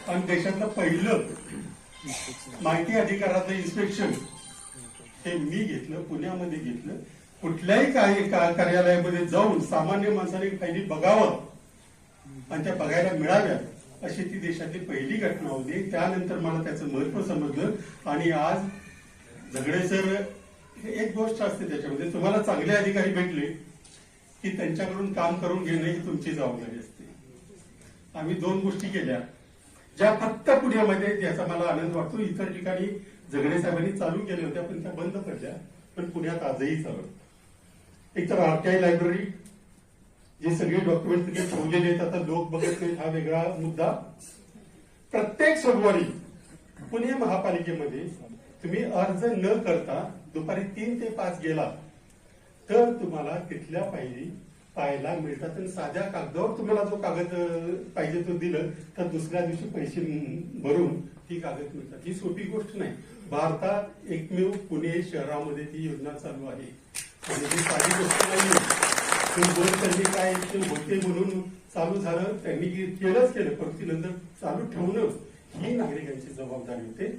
आणि देशातलं पहिलं माहिती अधिकाराचं इन्स्पेक्शन हे मी घेतलं, पुण्यामध्ये घेतलं. कुठल्याही कार्यालयामध्ये जाऊन सामान्य माणसाने फायली बघावं आणि त्या बघायला मिळाव्यात अशी ती देशातली पहिली घटना होती. त्यानंतर मला त्याचं महत्व समजलं आणि आज झगडे सर, एक गोष्ट असते त्याच्यामध्ये, तुम्हाला चांगले अधिकारी भेटले की त्यांच्याकडून काम करून घेणं ही तुमची जबाबदारी असते. आम्ही 2 गोष्टी केल्या ज्या फक्त पुण्यामध्ये, ज्याचा मला आनंद वाटतो. इतर ठिकाणी झगडे साहेबांनी चालू केल्या होत्या पण त्या बंद पडल्या, पण पुण्यात आजही चालू. एक तर आरटीआय लायब्ररी, जे सगळे डॉक्युमेंट तिथे ठेवलेले आहेत, आता लोक बघत नाहीत, हा वेगळा मुद्दा. प्रत्येक सोमवारी पुणे महापालिकेमध्ये तुम्ही अर्ज न करता दुपारी 3 ते 5 गेला तर तुम्हाला तिथल्या फायली पाहायला मिळतात. आणि साध्या कागदावर तुम्हाला जो कागद पाहिजे तो दिलं तर दुसऱ्या दिवशी पैसे भरून ती कागद मिळतात. ही सोपी गोष्ट नाही. भारतात एकमेव पुणे शहरामध्ये ती योजना चालू आहे आणि ही साधी गोष्ट नाही. त्यांनी काय होते म्हणून चालू झालं, त्यांनी केलंच केलं, पण ती नंतर चालू ठेवणं ही नागरिकांची जबाबदारी होते.